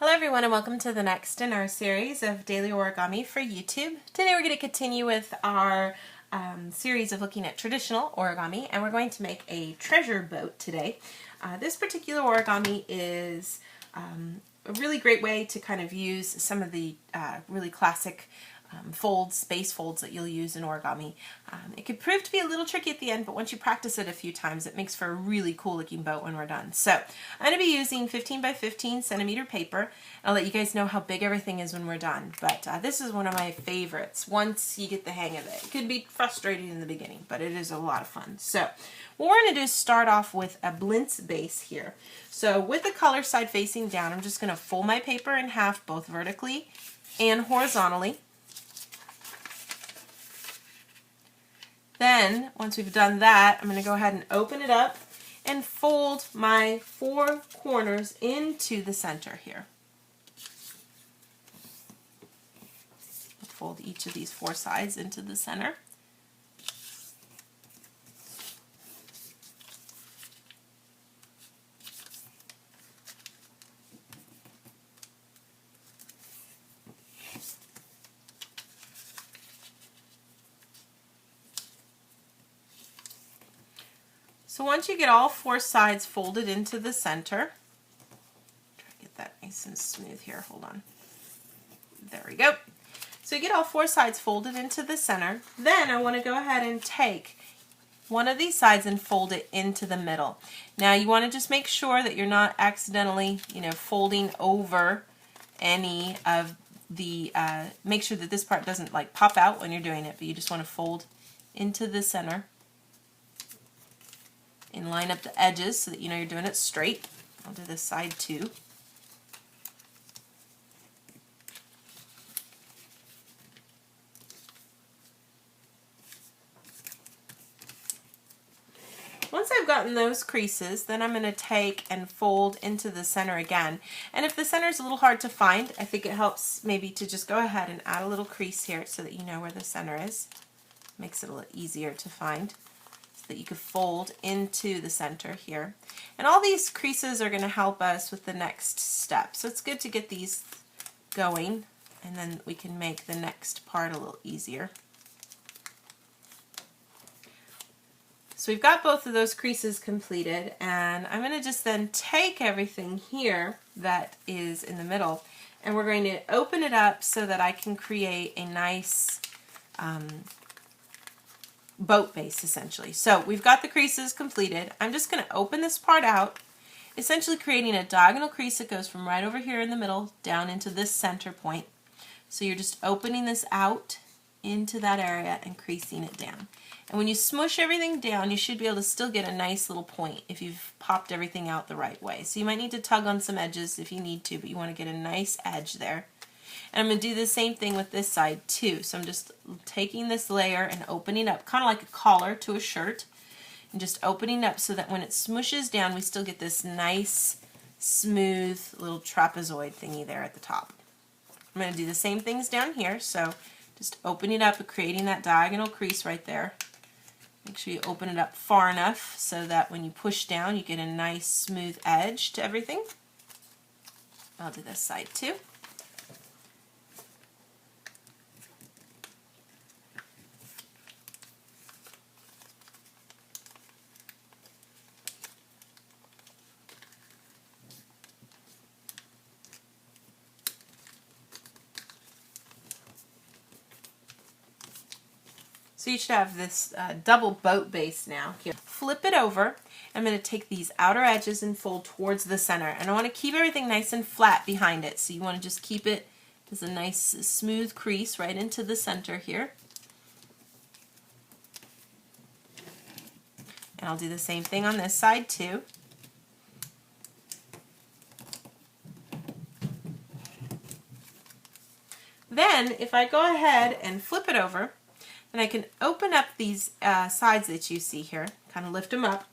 Hello everyone and welcome to the next in our series of daily origami for YouTube. Today we're going to continue with our series of looking at traditional origami, and we're going to make a treasure boat today. This particular origami is a really great way to kind of use some of the really classic base folds that you'll use in origami. It could prove to be a little tricky at the end, but once you practice it a few times, it makes for a really cool looking boat when we're done. So I'm going to be using 15 by 15 centimeter paper. I'll let you guys know how big everything is when we're done, but this is one of my favorites once you get the hang of it. It could be frustrating in the beginning, but it is a lot of fun. So what we're going to do is start off with a blintz base here. So with the color side facing down, I'm just going to fold my paper in half, both vertically and horizontally. Then, once we've done that, I'm going to go ahead and open it up and fold my four corners into the center here. Fold each of these four sides into the center. So once you get all four sides folded into the center, try to get that nice and smooth here, hold on. There we go. So you get all four sides folded into the center. Then I want to go ahead and take one of these sides and fold it into the middle. Now you want to just make sure that you're not accidentally, folding over any of the, make sure that this part doesn't like pop out when you're doing it, but you just want to fold into the center and line up the edges so that you know you're doing it straight. I'll do this side too. Once I've gotten those creases, then I'm going to take and fold into the center again. And if the center is a little hard to find, I think it helps maybe to just go ahead and add a little crease here so that you know where the center is. Makes it a little easier to find, so that you could fold into the center here. And all these creases are going to help us with the next step. So it's good to get these going, and then we can make the next part a little easier. So we've got both of those creases completed, and I'm going to just then take everything here that is in the middle, and we're going to open it up so that I can create a nice boat base, essentially. So we've got the creases completed. I'm just going to open this part out, essentially creating a diagonal crease that goes from right over here in the middle down into this center point. So you're just opening this out into that area and creasing it down. And when you smush everything down, you should be able to still get a nice little point if you've popped everything out the right way. So you might need to tug on some edges if you need to, but you want to get a nice edge there. And I'm going to do the same thing with this side too. So I'm just taking this layer and opening up, kind of like a collar to a shirt, and just opening up so that when it smushes down, we still get this nice, smooth little trapezoid thingy there at the top. I'm going to do the same things down here. So just opening up and creating that diagonal crease right there. Make sure you open it up far enough so that when you push down, you get a nice smooth edge to everything. I'll do this side too. So you should have this double boat base now. Here, flip it over. I'm going to take these outer edges and fold towards the center. And I want to keep everything nice and flat behind it. So you want to just keep it as a nice smooth crease right into the center here. And I'll do the same thing on this side too. Then if I go ahead and flip it over, and I can open up these sides that you see here, kind of lift them up,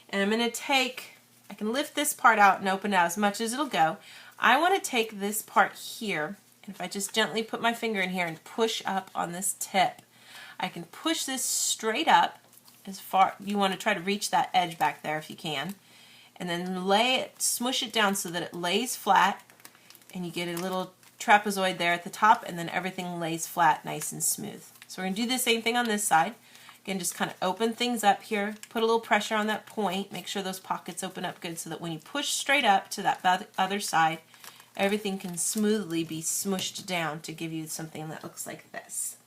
and I'm going to take, I can lift this part out and open it out as much as it'll go. I want to take this part here, and if I just gently put my finger in here and push up on this tip, I can push this straight up as far, you want to try to reach that edge back there if you can, and then lay it, smush it down so that it lays flat, and you get a little trapezoid there at the top, and then everything lays flat nice and smooth. So we're going to do the same thing on this side. Again, just kind of open things up here, put a little pressure on that point, make sure those pockets open up good so that when you push straight up to that other side, everything can smoothly be smushed down to give you something that looks like this.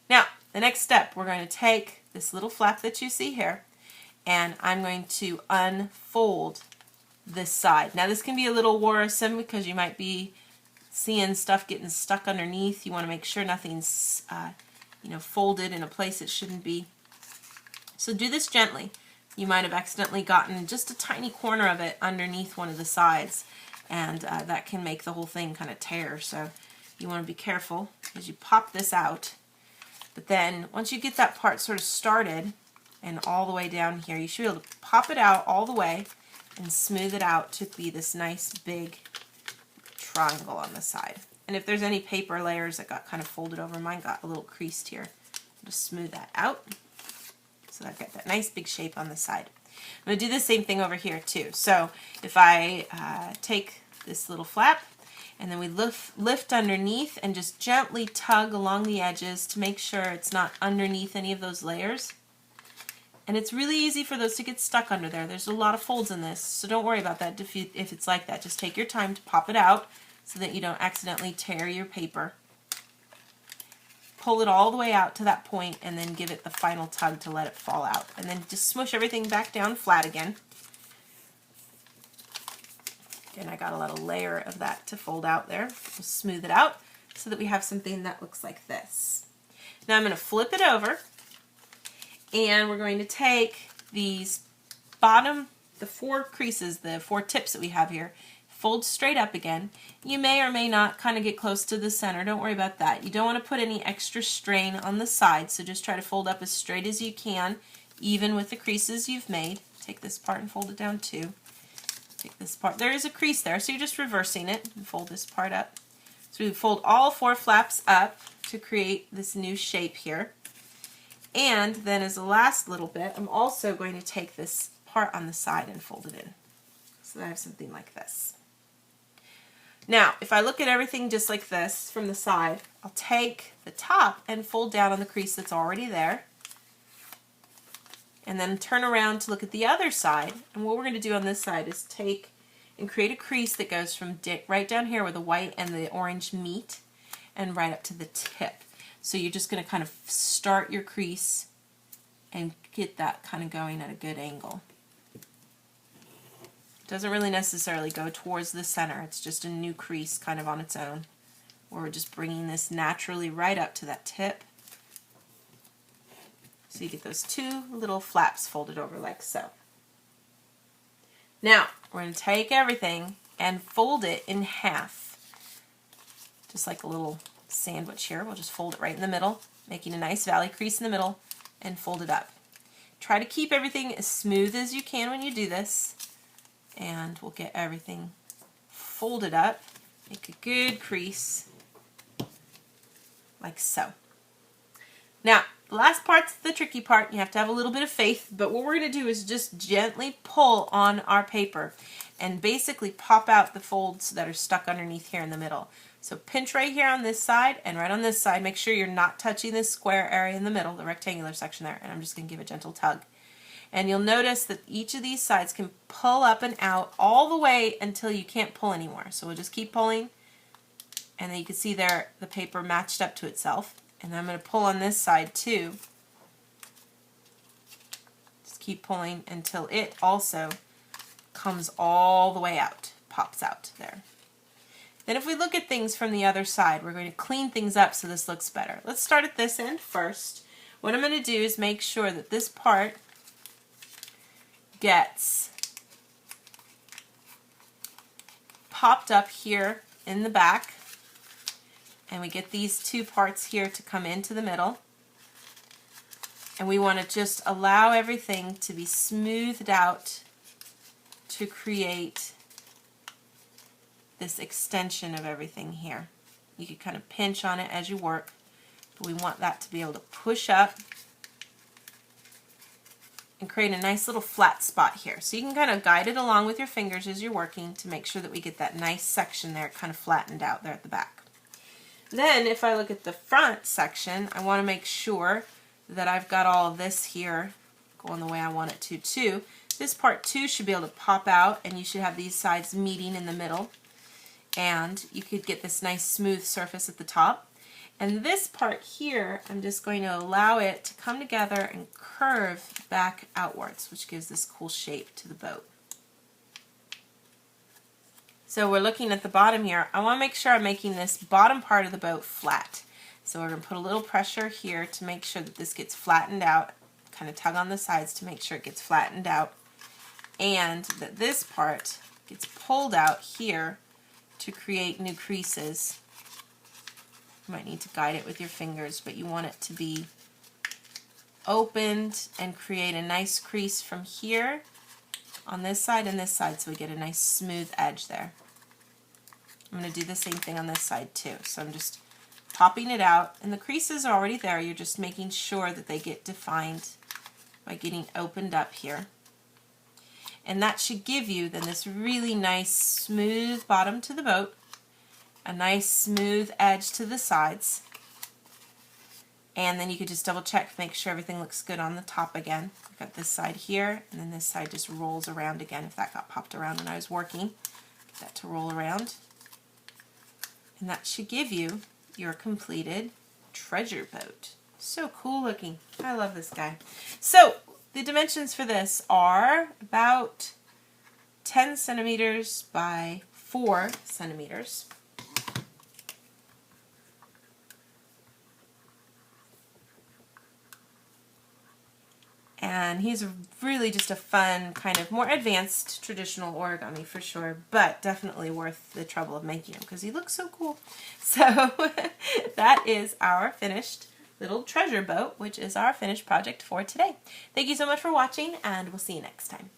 Now, the next step, we're going to take this little flap that you see here, and I'm going to unfold this side. Now this can be a little worrisome because you might be seeing stuff getting stuck underneath. You want to make sure nothing's folded in a place it shouldn't be. So do this gently. You might have accidentally gotten just a tiny corner of it underneath one of the sides, and that can make the whole thing kind of tear. So you want to be careful as you pop this out. But then once you get that part sort of started and all the way down here, you should be able to pop it out all the way and smooth it out to be this nice big triangle on the side. And if there's any paper layers that got kind of folded over, mine got a little creased here. I'll just smooth that out so that I've got that nice big shape on the side. I'm going to do the same thing over here too. So if I take this little flap and then we lift underneath and just gently tug along the edges to make sure it's not underneath any of those layers. And it's really easy for those to get stuck under there. There's a lot of folds in this, so don't worry about that if it's like that. Just take your time to pop it out so that you don't accidentally tear your paper. Pull it all the way out to that point and then give it the final tug to let it fall out. And then just smush everything back down flat again. Again, I got a little layer of that to fold out there. We'll smooth it out so that we have something that looks like this. Now I'm going to flip it over, and we're going to take these the 4 creases, the 4 tips that we have here, fold straight up again. You may or may not kind of get close to the center. Don't worry about that. You don't want to put any extra strain on the side, so just try to fold up as straight as you can, even with the creases you've made. Take this part and fold it down too. Take this part. There is a crease there, so you're just reversing it and fold this part up. So we fold all 4 flaps up to create this new shape here. And then as the last little bit, I'm also going to take this part on the side and fold it in. So that I have something like this. Now, if I look at everything just like this from the side, I'll take the top and fold down on the crease that's already there. And then turn around to look at the other side. And what we're going to do on this side is take and create a crease that goes from right down here where the white and the orange meet and right up to the tip. So you're just going to kind of start your crease and get that kind of going at a good angle. It doesn't really necessarily go towards the center. It's just a new crease kind of on its own, where we're just bringing this naturally right up to that tip. So you get those 2 little flaps folded over like so. Now, we're going to take everything and fold it in half. Just like a little sandwich here. We'll just fold it right in the middle, making a nice valley crease in the middle, and fold it up. Try to keep everything as smooth as you can when you do this, and we'll get everything folded up. Make a good crease, like so. Now, the last part's the tricky part. You have to have a little bit of faith, but what we're going to do is just gently pull on our paper and basically pop out the folds that are stuck underneath here in the middle. So pinch right here on this side and right on this side. Make sure you're not touching this square area in the middle, the rectangular section there, and I'm just going to give a gentle tug. And you'll notice that each of these sides can pull up and out all the way until you can't pull anymore. So we'll just keep pulling, and then you can see there the paper matched up to itself. And I'm going to pull on this side too. Just keep pulling until it also comes all the way out, pops out there. Then if we look at things from the other side, we're going to clean things up so this looks better. Let's start at this end first. What I'm going to do is make sure that this part gets popped up here in the back, and we get these 2 parts here to come into the middle. And we want to just allow everything to be smoothed out to create this extension of everything here. You can kind of pinch on it as you work, but we want that to be able to push up and create a nice little flat spot here. So you can kind of guide it along with your fingers as you're working to make sure that we get that nice section there kind of flattened out there at the back. Then if I look at the front section, I want to make sure that I've got all of this here going the way I want it to too. This part too should be able to pop out, and you should have these sides meeting in the middle, and you could get this nice smooth surface at the top. And this part here, I'm just going to allow it to come together and curve back outwards, which gives this cool shape to the boat. So we're looking at the bottom here. I want to make sure I'm making this bottom part of the boat flat. So we're going to put a little pressure here to make sure that this gets flattened out. Kind of tug on the sides to make sure it gets flattened out. And that this part gets pulled out here to create new creases. You might need to guide it with your fingers, but you want it to be opened and create a nice crease from here on this side and this side, so we get a nice smooth edge there. I'm going to do the same thing on this side too. So I'm just popping it out, and the creases are already there. You're just making sure that they get defined by getting opened up here. And that should give you then this really nice smooth bottom to the boat, a nice smooth edge to the sides, and then you could just double check, make sure everything looks good on the top again. I've got this side here, and then this side just rolls around again if that got popped around when I was working. Get that to roll around. And that should give you your completed treasure boat. So cool looking. I love this guy. So the dimensions for this are about 10 centimeters by 4 centimeters. And he's really just a fun, kind of more advanced traditional origami for sure, but definitely worth the trouble of making him because he looks so cool. So that is our finished little treasure boat, which is our finished project for today. Thank you so much for watching, and we'll see you next time.